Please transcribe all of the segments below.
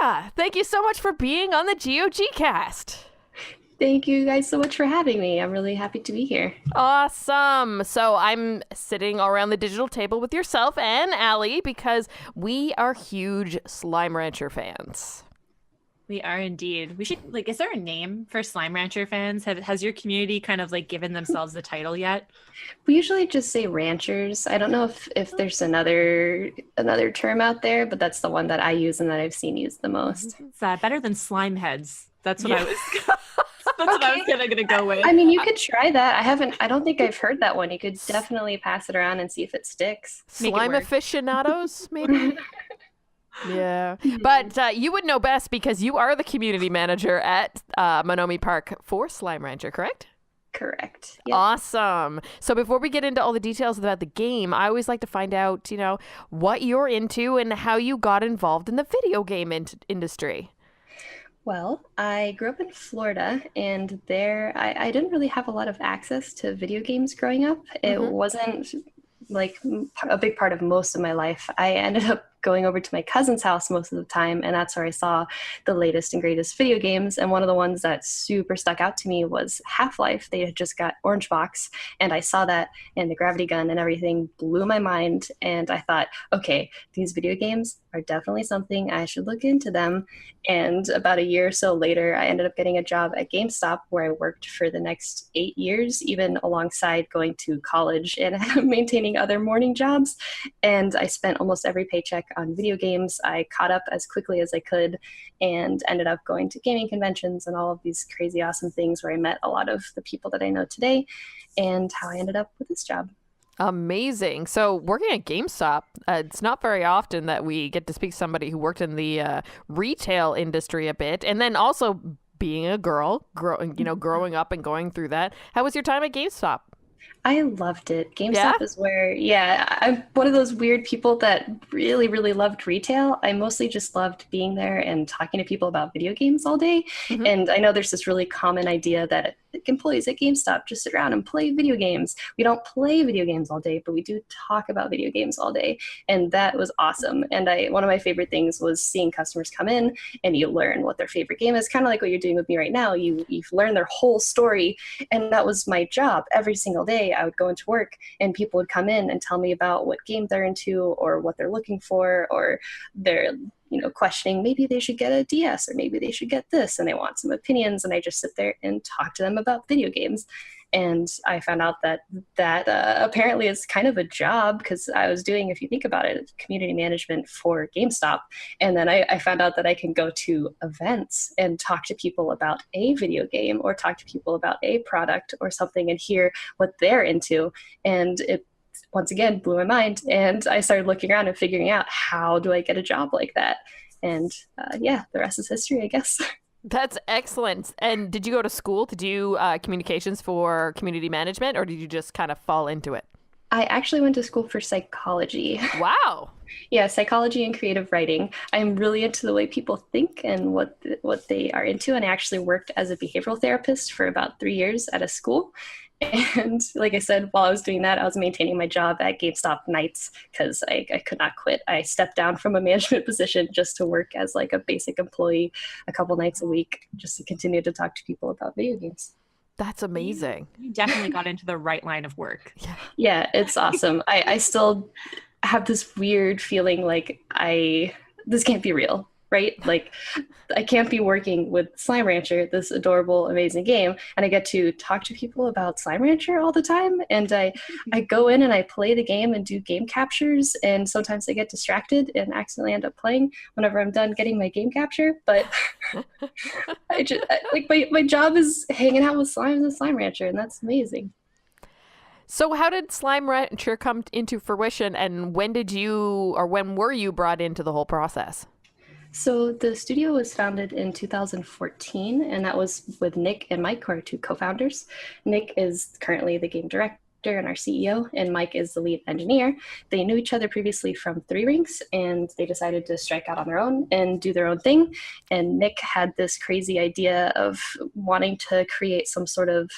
Kara, thank you so much for being on the GoGCast. Thank you guys so much for having me. I'm really happy to be here. Awesome. So I'm sitting around the digital table with yourself and Allie because we are huge Slime Rancher fans. We are indeed. We should is there a name for Slime Rancher fans? Has your community kind of given themselves the title yet? We usually just say ranchers. I don't know if there's another term out there, but that's the one that I use and that I've seen used the most. It's better than slime heads. That's what I was that's what I was gonna go with. I mean, you could try that. I don't think I've heard that one. You could definitely pass it around and see if it sticks. Slime aficionados, maybe? Yeah, but you would know best because you are the community manager at Monomi Park for Slime Rancher, correct? Correct. Yep. Awesome. So before we get into all the details about the game, I always like to find out, what you're into and how you got involved in the video game industry. Well, I grew up in Florida, and there I didn't really have a lot of access to video games growing up. It wasn't a big part of most of my life. I ended up going over to my cousin's house most of the time, and that's where I saw the latest and greatest video games. And one of the ones that super stuck out to me was Half-Life. They had just got Orange Box, and I saw that, and the gravity gun and everything blew my mind. And I thought, okay, these video games are definitely something. I should look into them. And about a year or so later, I ended up getting a job at GameStop, where I worked for the next 8 years, even alongside going to college and maintaining other morning jobs. And I spent almost every paycheck on video games. I caught up as quickly as I could and ended up going to gaming conventions and all of these crazy awesome things where I met a lot of the people that I know today, and how I ended up with this job. Amazing. So working at GameStop, it's not very often that we get to speak to somebody who worked in the retail industry a bit, and then also being a girl, growing up and going through that. How was your time at GameStop? I loved it. GameStop is where, I'm one of those weird people that really, really loved retail. I mostly just loved being there and talking to people about video games all day. Mm-hmm. And I know there's this really common idea that employees at GameStop just sit around and play video games. We don't play video games all day, but we do talk about video games all day. And that was awesome. And one of my favorite things was seeing customers come in and you learn what their favorite game is, kind of like what you're doing with me right now. You've learned their whole story. And that was my job. Every single day I would go into work and people would come in and tell me about what game they're into or what they're looking for, or they're questioning maybe they should get a DS or maybe they should get this, and they want some opinions, and I just sit there and talk to them about video games. And I found out that apparently is kind of a job, because I was doing, if you think about it, community management for GameStop. And then I found out that I can go to events and talk to people about a video game or talk to people about a product or something and hear what they're into. And it once again blew my mind. And I started looking around and figuring out, how do I get a job like that? And the rest is history, I guess. That's excellent. And did you go to school to do communications for community management, or did you just kind of fall into it? I actually went to school for psychology. Wow. Yeah, psychology and creative writing. I'm really into the way people think and what they are into. And I actually worked as a behavioral therapist for about 3 years at a school. And like I said, while I was doing that, I was maintaining my job at GameStop nights because I could not quit. I stepped down from a management position just to work as a basic employee a couple nights a week, just to continue to talk to people about video games. That's amazing. You definitely got into the right line of work. Yeah, it's awesome. I still have this weird feeling this can't be real, right? I can't be working with Slime Rancher, this adorable, amazing game, and I get to talk to people about Slime Rancher all the time. And I go in and I play the game and do game captures, and sometimes I get distracted and accidentally end up playing whenever I'm done getting my game capture. But my job is hanging out with slimes and Slime Rancher, and that's amazing. So how did Slime Rancher come into fruition, and when were you brought into the whole process? So the studio was founded in 2014, and that was with Nick and Mike, who are two co-founders. Nick is currently the game director and our CEO, and Mike is the lead engineer. They knew each other previously from Three Rings, and they decided to strike out on their own and do their own thing. And Nick had this crazy idea of wanting to create some sort of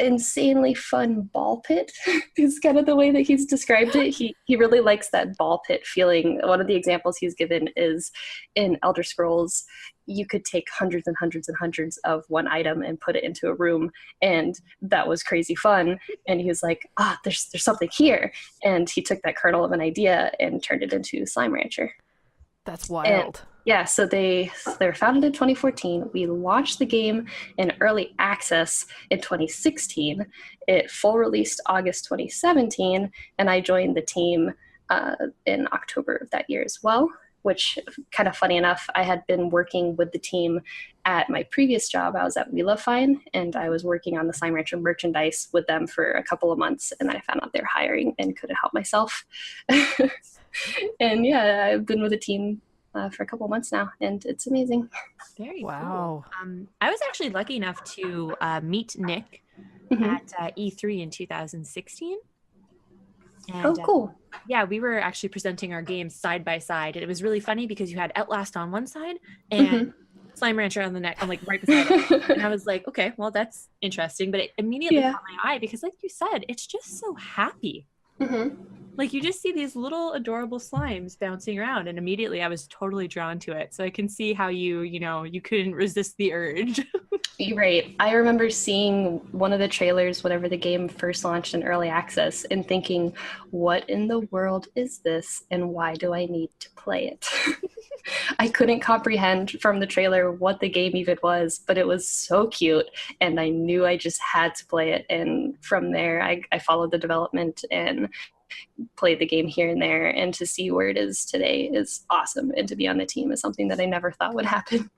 insanely fun ball pit is kind of the way that he's described it. He really likes that ball pit feeling. One of the examples he's given is in Elder Scrolls, you could take hundreds and hundreds and hundreds of one item and put it into a room, and that was crazy fun. And he was like, there's something here. And he took that kernel of an idea and turned it into Slime Rancher. That's wild. And yeah, so they were founded in 2014. We launched the game in early access in 2016. It full released August 2017, and I joined the team in October of that year as well, which, kind of funny enough, I had been working with the team at my previous job. I was at We Love Fine, and I was working on the Slime Rancher merchandise with them for a couple of months, and then I found out they were hiring and couldn't help myself. And yeah, I've been with the team for a couple months now, and it's amazing. Very wow. Cool. I was actually lucky enough to meet Nick at E3 in 2016. And, cool. Yeah, we were actually presenting our games side by side, and it was really funny because you had Outlast on one side and Slime Rancher on the next, like right beside it. And I was like, okay, well, that's interesting, but it immediately caught my eye because, like you said, it's just so happy. Like, you just see these little adorable slimes bouncing around, and immediately I was totally drawn to it. So I can see how you couldn't resist the urge. You're right. I remember seeing one of the trailers whenever the game first launched in early access and thinking, what in the world is this, and why do I need to play it? I couldn't comprehend from the trailer what the game even was, but it was so cute, and I knew I just had to play it. And from there, I followed the development and played the game here and there, and to see where it is today is awesome, and to be on the team is something that I never thought would happen.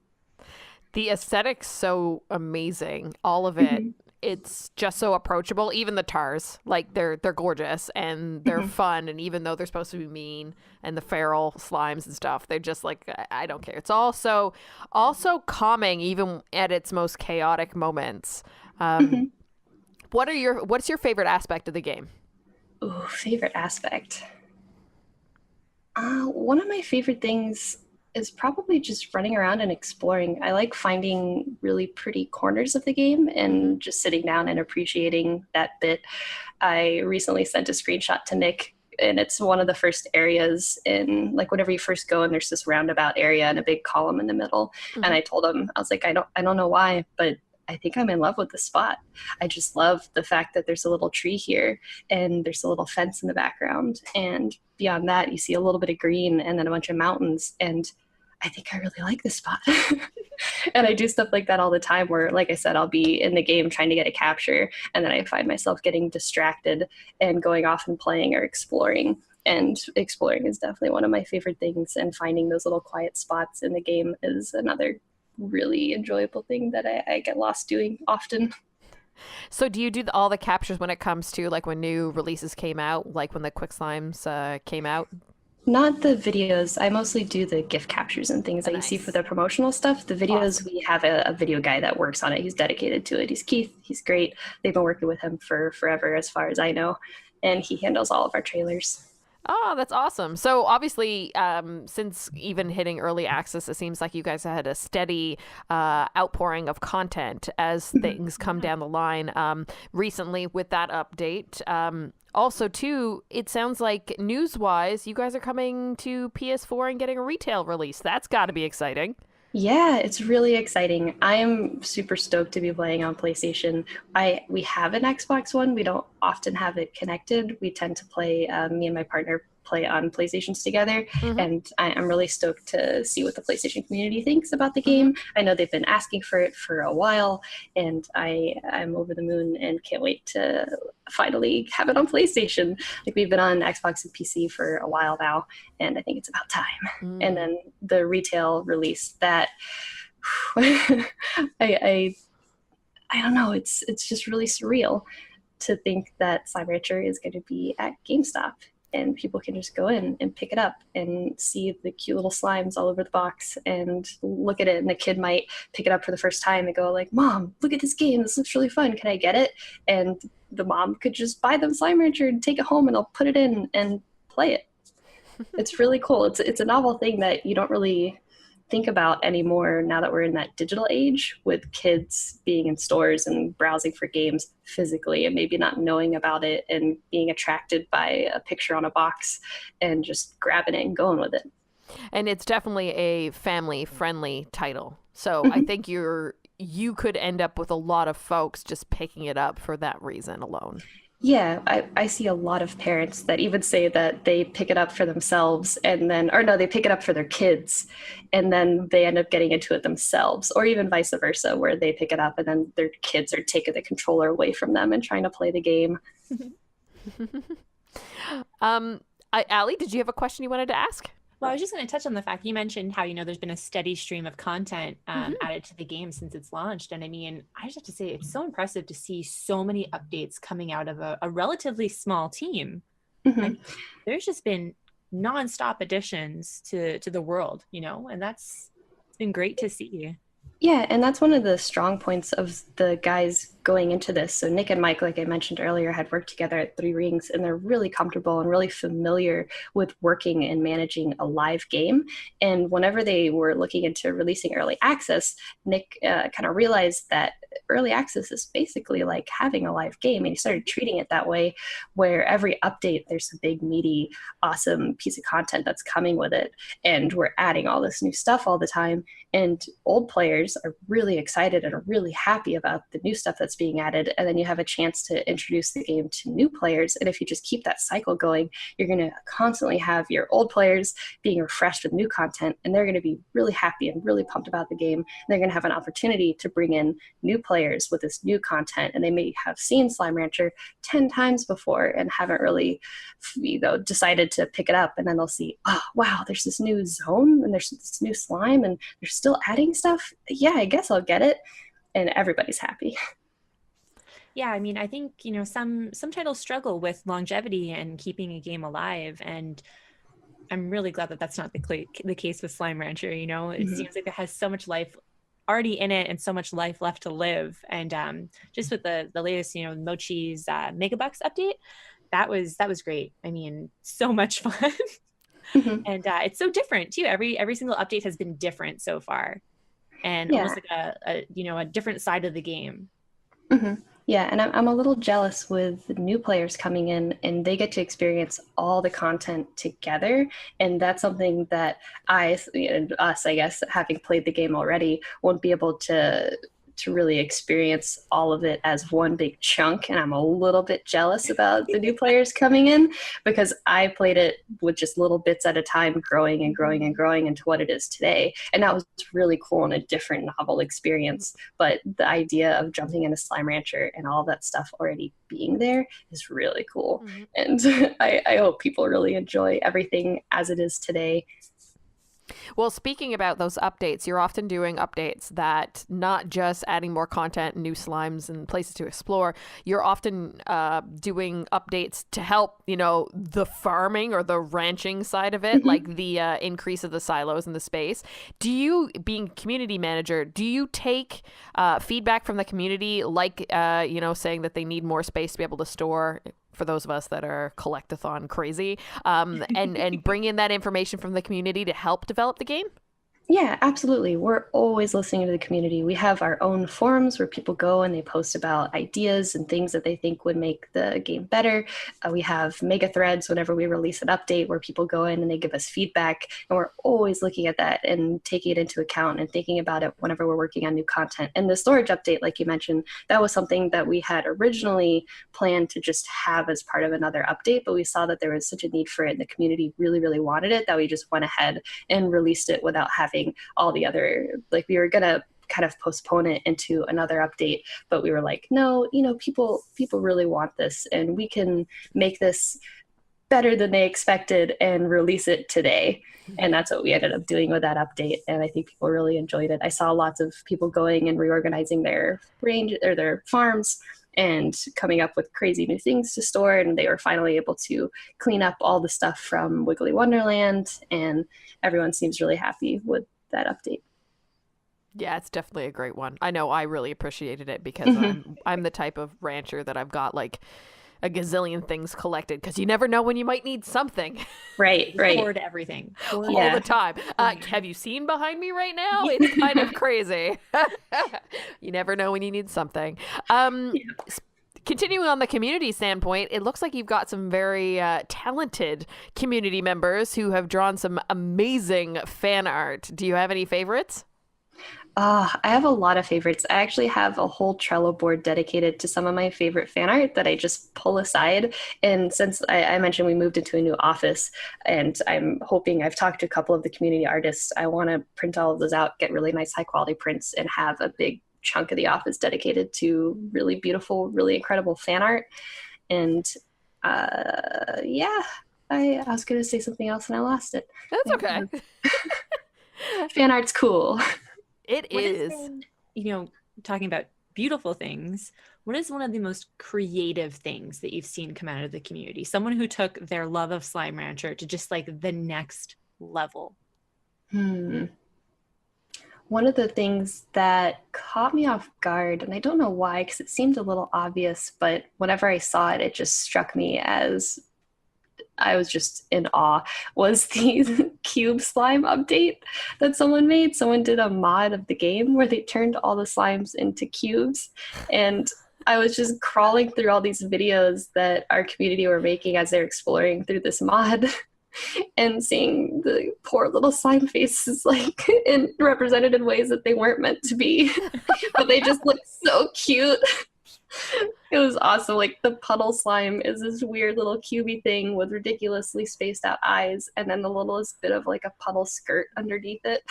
The aesthetic's so amazing, all of it. It's just so approachable. Even the tars, like they're gorgeous and they're fun, and even though they're supposed to be mean, and the feral slimes and stuff, they're just like, I don't care. It's also calming even at its most chaotic moments. What's your favorite aspect of the game? Ooh, favorite aspect. One of my favorite things is probably just running around and exploring. I like finding really pretty corners of the game and just sitting down and appreciating that bit. I recently sent a screenshot to Nick, and it's one of the first areas in, like, whenever you first go, and there's this roundabout area and a big column in the middle. And I told him, I was like, I don't know why, but I think I'm in love with the spot. I just love the fact that there's a little tree here and there's a little fence in the background. And beyond that, you see a little bit of green and then a bunch of mountains. And I think I really like this spot. And I do stuff like that all the time where, like I said, I'll be in the game trying to get a capture, and then I find myself getting distracted and going off and playing or exploring. And exploring is definitely one of my favorite things, and finding those little quiet spots in the game is another really enjoyable thing that I get lost doing often. So do you do all the captures when it comes to, like, when new releases came out, like when the Quick Slimes came out? Not the videos. I mostly do the GIF captures and things that you see for the promotional stuff. The videos, we have a video guy that works on it. He's dedicated to it. He's Keith. He's great. They've been working with him for forever, as far as I know. And he handles all of our trailers. Oh, that's awesome. So obviously, since even hitting early access, it seems like you guys had a steady outpouring of content as things come down the line. Recently, with that update, also, too, it sounds like news-wise, you guys are coming to PS4 and getting a retail release. That's got to be exciting. Yeah, it's really exciting. I'm super stoked to be playing on PlayStation. We have an Xbox One. We don't often have it connected. We tend to play, me and my partner play on PlayStations together, and I'm really stoked to see what the PlayStation community thinks about the game. I know they've been asking for it for a while, and I'm over the moon and can't wait to finally have it on PlayStation. Like, we've been on Xbox and PC for a while now, and I think it's about time. And then the retail release, that I don't know, it's just really surreal to think that Slime Rancher is going to be at GameStop, and people can just go in and pick it up and see the cute little slimes all over the box and look at it. And the kid might pick it up for the first time and go like, "Mom, look at this game. This looks really fun. Can I get it?" And the mom could just buy them Slime Rancher and take it home, and I'll put it in and play it. It's really cool. It's a novel thing that you don't really think about anymore now that we're in that digital age with kids being in stores and browsing for games physically and maybe not knowing about it and being attracted by a picture on a box and just grabbing it and going with it. And it's definitely a family-friendly title. So I think you could end up with a lot of folks just picking it up for that reason alone. Yeah, I see a lot of parents that even say that they pick it up for themselves and then, or no, they pick it up for their kids and then they end up getting into it themselves, or even vice versa, where they pick it up and then their kids are taking the controller away from them and trying to play the game. Allie, did you have a question you wanted to ask? Well, I was just going to touch on the fact you mentioned how, there's been a steady stream of content added to the game since it's launched. And I mean, I just have to say, it's so impressive to see so many updates coming out of a relatively small team. And there's just been nonstop additions to the world, and it's been great to see. Yeah, and that's one of the strong points of the guys going into this. So Nick and Mike, like I mentioned earlier, had worked together at Three Rings, and they're really comfortable and really familiar with working and managing a live game. And whenever they were looking into releasing early access, Nick kind of realized that early access is basically like having a live game, and he started treating it that way, where every update there's a big, meaty, awesome piece of content that's coming with it, and we're adding all this new stuff all the time. And old players are really excited and are really happy about the new stuff that's being added. And then you have a chance to introduce the game to new players. And if you just keep that cycle going, you're going to constantly have your old players being refreshed with new content. And they're going to be really happy and really pumped about the game. And they're going to have an opportunity to bring in new players with this new content. And they may have seen Slime Rancher 10 times before and haven't really, decided to pick it up. And then they'll see, oh, wow, there's this new zone and there's this new slime and they're still adding stuff. Yeah, I guess I'll get it. And everybody's happy. Yeah, I mean, I think, some titles struggle with longevity and keeping a game alive. And I'm really glad that that's not the case with Slime Rancher. It seems like it has so much life already in it and so much life left to live. And just with the latest, Mochi's Megabucks update, that was great. I mean, so much fun. And it's so different too. Every single update has been different so far, and almost like a different side of the game. Yeah, and I'm a little jealous with new players coming in, and they get to experience all the content together, and that's something that us, I guess, having played the game already, won't be able to really experience all of it as one big chunk. And I'm a little bit jealous about the new players coming in, because I played it with just little bits at a time, growing and growing and growing into what it is today. And that was really cool and a different novel experience. But the idea of jumping into Slime Rancher and all that stuff already being there is really cool. And I hope people really enjoy everything as it is today. Well, speaking about those updates, you're often doing updates that not just adding more content, new slimes and places to explore. You're often doing updates to help, the farming or the ranching side of it, like the increase of the silos in the space. Do you, being community manager, do you take feedback from the community, like, saying that they need more space to be able to store, for those of us that are collectathon crazy, and bring in that information from the community to help develop the game? Yeah, absolutely. We're always listening to the community. We have our own forums where people go and they post about ideas and things that they think would make the game better. We have mega threads whenever we release an update where people go in and they give us feedback. And we're always looking at that and taking it into account and thinking about it whenever we're working on new content. And the storage update, like you mentioned, that was something that we had originally planned to just have as part of another update, but we saw that there was such a need for it and the community really, really wanted it that we just went ahead and released it without having all the other, like, we were gonna kind of postpone it into another update, but we were like, no, people really want this and we can make this better than they expected and release it today. And that's what we ended up doing with that update, and I think people really enjoyed it. I saw lots of people going and reorganizing their range or their farms and coming up with crazy new things to store, and they were finally able to clean up all the stuff from Wiggly Wonderland, and everyone seems really happy with that update. Yeah, it's definitely a great one. I know I really appreciated it because I'm the type of rancher that I've got like a gazillion things collected because you never know when you might need something. Right. Hoard everything. All the time. Have you seen behind me right now? It's kind of crazy. You never know when you need something. Continuing on the community standpoint, it looks like you've got some very talented community members who have drawn some amazing fan art. Do you have any favorites? I have a lot of favorites. I actually have a whole Trello board dedicated to some of my favorite fan art that I just pull aside. And since I mentioned we moved into a new office, and I've talked to a couple of the community artists, I want to print all of those out, get really nice high quality prints, and have a big chunk of the office dedicated to really beautiful, really incredible fan art. And I was going to say something else and I lost it. That's okay. Fan art's cool. It is. Talking about beautiful things, what is one of the most creative things that you've seen come out of the community? Someone who took their love of Slime Rancher to just like the next level. One of the things that caught me off guard, and I don't know why, because it seemed a little obvious, but whenever I saw it, it just struck me as I was just in awe, was the cube slime update that someone made. Someone did a mod of the game where they turned all the slimes into cubes. And I was just crawling through all these videos that our community were making as they're exploring through this mod and seeing the poor little slime faces like represented in ways that they weren't meant to be. But they just looked so cute. It was awesome. Like the puddle slime is this weird little cubey thing with ridiculously spaced out eyes, and then the littlest bit of like a puddle skirt underneath it.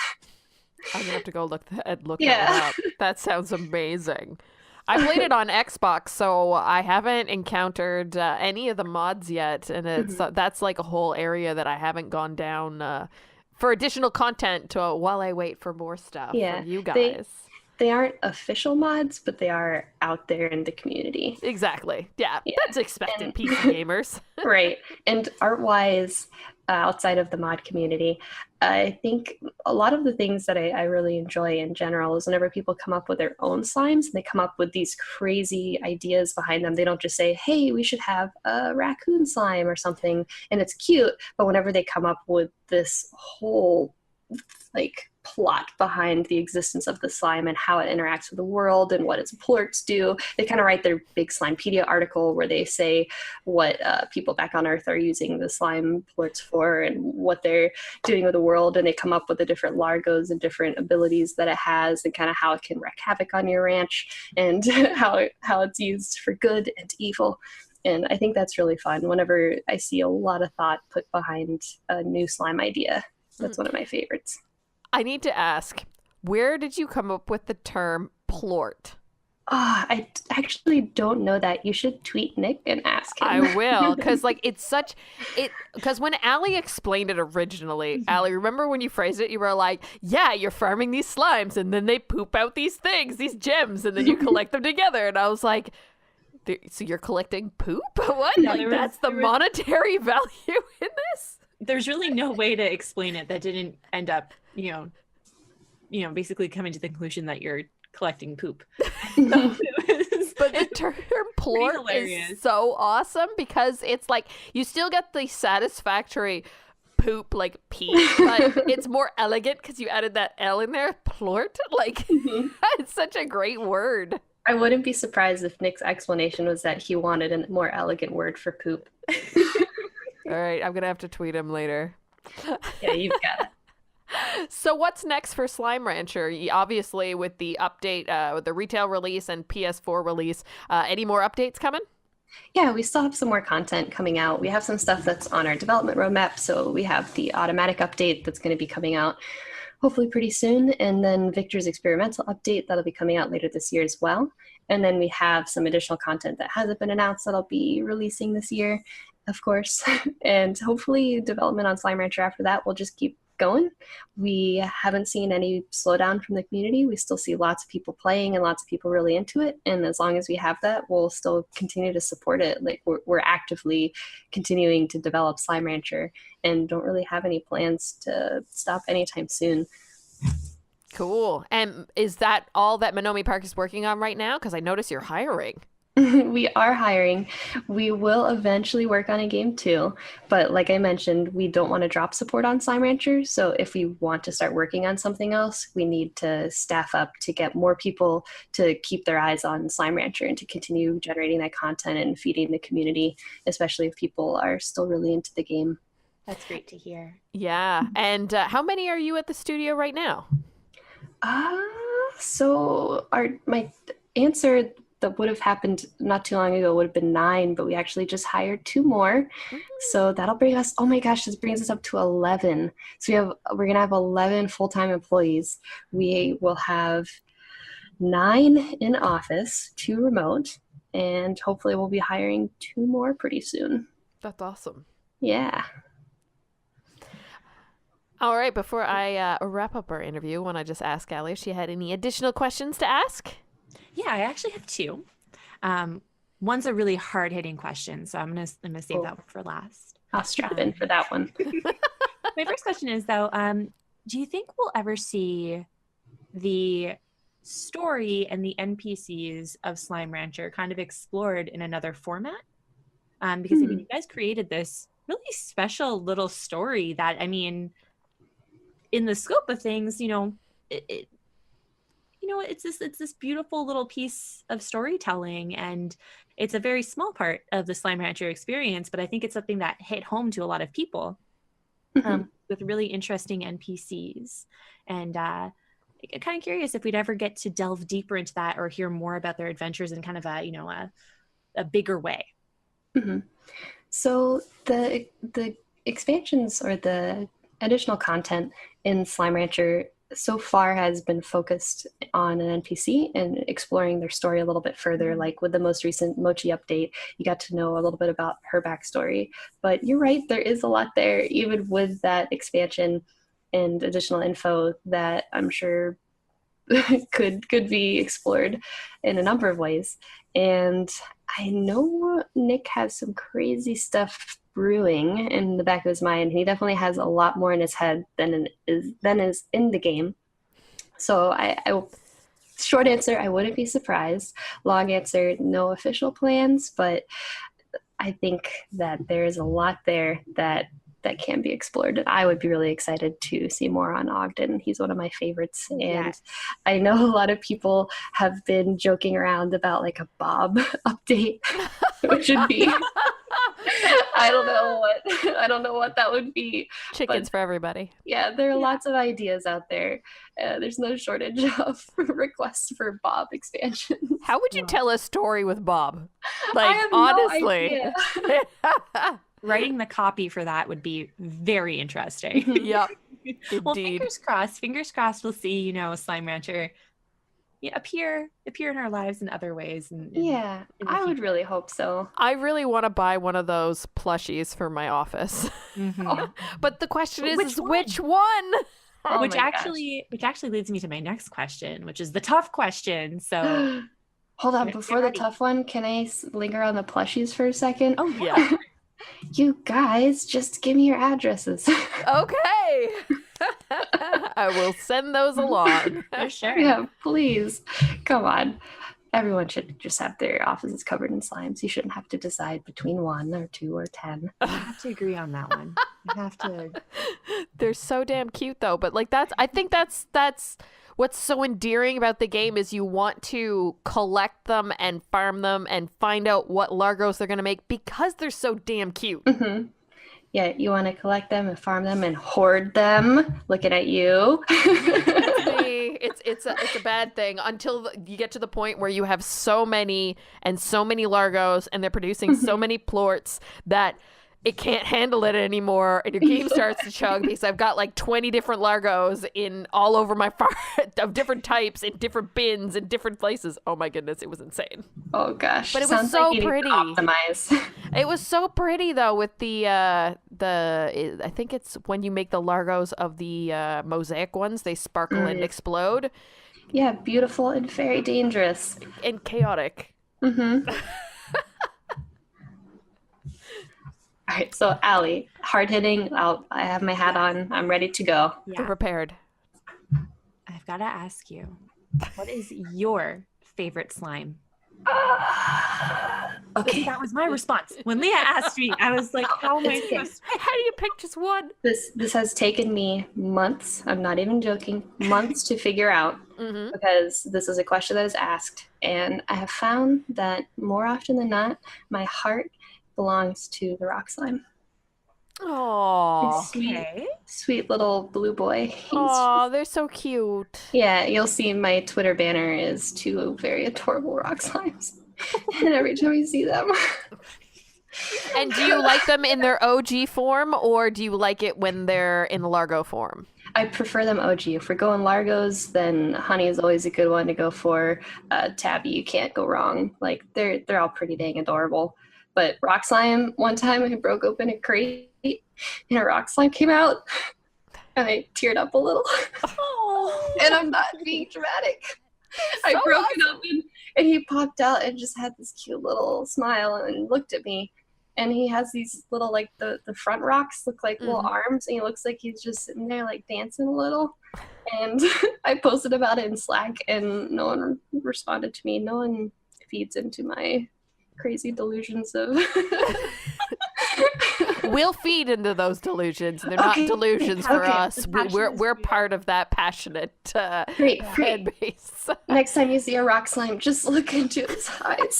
I'm gonna have to go look that up. That sounds amazing. I played it on Xbox, so I haven't encountered any of the mods yet, and it's that's like a whole area that I haven't gone down for additional content while I wait for more stuff from you guys. They aren't official mods, but they are out there in the community. Exactly. Yeah. That's expected, PC gamers. Right. And art-wise, outside of the mod community, I think a lot of the things that I really enjoy in general is whenever people come up with their own slimes and they come up with these crazy ideas behind them. They don't just say, hey, we should have a raccoon slime or something, and it's cute. But whenever they come up with this whole like plot behind the existence of the slime and how it interacts with the world and what its plorts do, they kind of write their big Slimepedia article where they say what people back on Earth are using the slime plorts for and what they're doing with the world, and they come up with the different largos and different abilities that it has and kind of how it can wreak havoc on your ranch and how it's used for good and evil. And I think that's really fun. Whenever I see a lot of thought put behind a new slime idea, that's one of my favorites. I need to ask, where did you come up with the term plort? I actually don't know that. You should tweet Nick and ask him. I will, because because when Allie explained it originally, Allie, remember when you phrased it, you were like, yeah, you're farming these slimes and then they poop out these things, these gems, and then you collect them together. And I was like, so you're collecting poop? What? Yeah, that's the monetary value in this? There's really no way to explain it that didn't end up, basically coming to the conclusion that you're collecting poop. But the term plort is so awesome because it's like you still get the satisfactory poop, like pee, but it's more elegant because you added that L in there. Plort, like it's such a great word. I wouldn't be surprised if Nick's explanation was that he wanted a more elegant word for poop. All right, I'm gonna have to tweet him later. Yeah, you've got it. So what's next for Slime Rancher? Obviously, with the update, with the retail release and PS4 release, any more updates coming? Yeah, we still have some more content coming out. We have some stuff that's on our development roadmap. So we have the automatic update that's going to be coming out hopefully pretty soon. And then Victor's experimental update that'll be coming out later this year as well. And then we have some additional content that hasn't been announced that'll be releasing this year, of course. And hopefully development on Slime Rancher after that will just keep going. We haven't seen any slowdown from the community. We still see lots of people playing and lots of people really into it. And as long as we have that, we'll still continue to support it. Like we're actively continuing to develop Slime Rancher and don't really have any plans to stop anytime soon. Cool. And is that all that Monomi Park is working on right now? Because I notice you're hiring. We are hiring. We will eventually work on a game too, but like I mentioned, we don't want to drop support on Slime Rancher. So if we want to start working on something else, we need to staff up to get more people to keep their eyes on Slime Rancher and to continue generating that content and feeding the community, especially if people are still really into the game. That's great to hear. Yeah. And how many are you at the studio right now? So my answer that would have happened not too long ago would have been 9, but we actually just hired 2 more. So that'll bring us, oh my gosh, this brings us up to 11. So we're gonna have 11 full-time employees. We will have 9 in office, 2 remote, and hopefully we'll be hiring 2 more pretty soon. That's awesome. Yeah. All right, before I wrap up our interview, I want to just ask Allie if she had any additional questions to ask. Yeah, I actually have 2. One's a really hard-hitting question, so I'm gonna save that one for last. I'll strap in for that one. My first question is, though, do you think we'll ever see the story and the NPCs of Slime Rancher kind of explored in another format? Because I mean, you guys created this really special little story that, I mean, in the scope of things, it's this beautiful little piece of storytelling, and it's a very small part of the Slime Rancher experience, but I think it's something that hit home to a lot of people with really interesting NPCs. And kind of curious if we'd ever get to delve deeper into that or hear more about their adventures in kind of a bigger way. So the expansions or the additional content in Slime Rancher so far has been focused on an NPC and exploring their story a little bit further. Like with the most recent Mochi update, you got to know a little bit about her backstory. But you're right, there is a lot there, even with that expansion and additional info that I'm sure could be explored in a number of ways. And I know Nick has some crazy stuff brewing in the back of his mind. He definitely has a lot more in his head than is in the game. So I short answer, I wouldn't be surprised. Long answer, no official plans, but I think that there's a lot there that can be explored. And I would be really excited to see more on Ogden. He's one of my favorites. And yes. I know a lot of people have been joking around about like a Bob update, which would be I don't know what that would be. Chickens for everybody. Yeah, there are lots of ideas out there. There's no shortage of requests for Bob expansion. How would you tell a story with Bob? Like, I have honestly. No idea. Writing the copy for that would be very interesting. Yep. Well, fingers crossed we'll see, Slime Rancher appear in our lives in other ways. And I would really hope so. I really want to buy one of those plushies for my office. But the question is which one? Oh, which actually leads me to my next question, which is the tough question. So hold on, before the tough one, can I linger on the plushies for a second? Oh yeah. You guys, just give me your addresses. Okay. I will send those along. For sure. Yeah, please. Come on. Everyone should just have their offices covered in slimes. You shouldn't have to decide between 1 or 2 or 10. I have to agree on that one. You have to. They're so damn cute though, but like I think that's what's so endearing about the game is you want to collect them and farm them and find out what Largos they're going to make because they're so damn cute. Mm-hmm. Yeah, you want to collect them and farm them and hoard them. Looking at you. It's a bad thing until you get to the point where you have so many Largos and they're producing so many plorts that it can't handle it anymore, and your game starts to chug because I've got like 20 different Largos in all over my farm of different types in different bins in different places. Oh my goodness, it was insane. Oh gosh, but it was so pretty. Optimize. It was so pretty though with the I think it's when you make the Largos of the mosaic ones, they sparkle and explode. Yeah, beautiful and very dangerous and chaotic. Mm-hmm. All right, so Allie, hard-hitting. I have my hat on. I'm ready to go. Yeah. We're prepared. I've got to ask you, what is your favorite slime? Okay. That was my response. When Leah asked me, I was like, how am I It's okay. supposed to? How do you pick just one? This has taken me months, I'm not even joking, months to figure out, Mm-hmm. because this is a question that is asked, and I have found that more often than not, my heart belongs to the rock slime. Oh, Sweet, Okay. sweet little blue boy. oh, they're so cute. Yeah, you'll see my Twitter banner is two very adorable rock slimes. And every time you see them. And do you like them in their OG form, or do you like it when they're in Largo form? I prefer them OG. If we're going Largos, then Honey is always a good one to go for. Tabby, you can't go wrong. Like they're all pretty dang adorable. But rock slime, one time I broke open a crate and a rock slime came out, and I teared up a little. Oh. And I'm not being dramatic. I So broke awesome. it open, and he popped out and just had this cute little smile and looked at me. And he has these little, like, the front rocks look like little arms, and he looks like he's just sitting there, like, dancing a little. And I posted about it in Slack, and no one responded to me. No one feeds into my crazy delusions of... We'll feed into those delusions. They're not delusions for okay. us. The passion We're is we're real. part of that passionate Great, fan great. base. Next time you see a rock slime, just look into its eyes.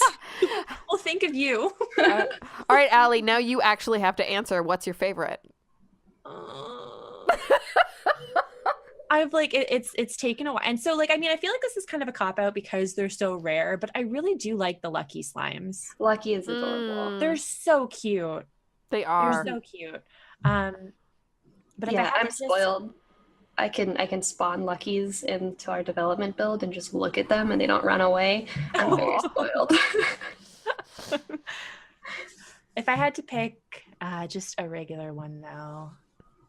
Well, think of you. All right, Allie, now you actually have to answer. What's your favorite? I've like it's taken a while, and so like I mean I feel like this is kind of a cop out because they're so rare, but I really do like the Lucky Slimes. Lucky is adorable. They're so cute. They are. They're so cute. But if I Yeah, had I'm to just- spoiled. I can spawn Luckies into our development build and just look at them and they don't run away. I'm very spoiled. If I had to pick just a regular one though,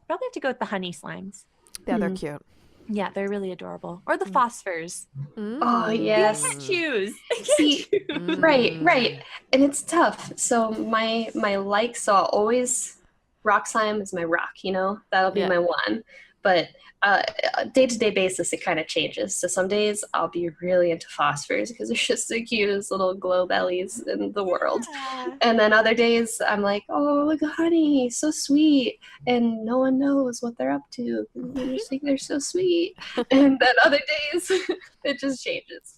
probably have to go with the honey slimes. Yeah, they're cute. Yeah, they're really adorable. Or the phosphors. Oh I yes. can't choose. I can't See, choose. right. And it's tough. So my likes, so I'll always rock slime is my rock, that'll be Yeah. my one. But day-to-day basis, it kind of changes. So some days I'll be really into phosphors because they're just the cutest little glow bellies in the world. Yeah. And then other days I'm like, oh, look at Honey, so sweet. And no one knows what they're up to. They just think they're so sweet. And then other days it just changes.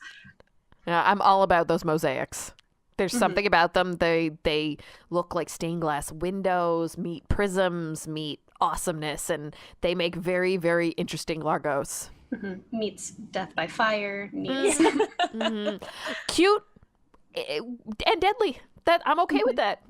Yeah, I'm all about those mosaics. There's something about them. They look like stained glass windows, meet prisms, meet awesomeness, and they make very, very interesting Largos. Meets Death by Fire, meets... Cute and deadly. That I'm okay with that.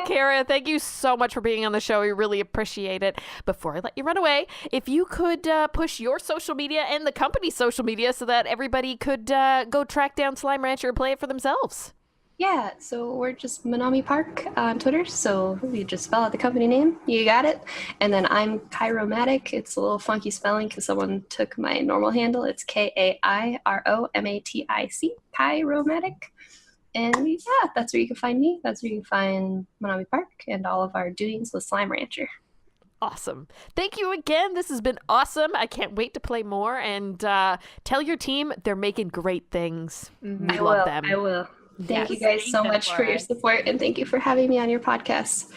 Kara, thank you so much for being on the show. We really appreciate it. Before I let you run away, if you could push your social media and the company's social media so that everybody could go track down Slime Rancher and play it for themselves. Yeah, so we're just Monomi Park on Twitter, so you just spell out the company name, you got it. And then I'm Kairomatic. It's a little funky spelling because someone took my normal handle. It's Kairomatic, Kairomatic. And yeah, that's where you can find me. That's where you can find Monomi Park and all of our doings with Slime Rancher. Awesome. Thank you again. This has been awesome. I can't wait to play more. And tell your team they're making great things. We love them. I will. Thank Yes, you guys so thank them much for for your us. support, and thank you for having me on your podcast.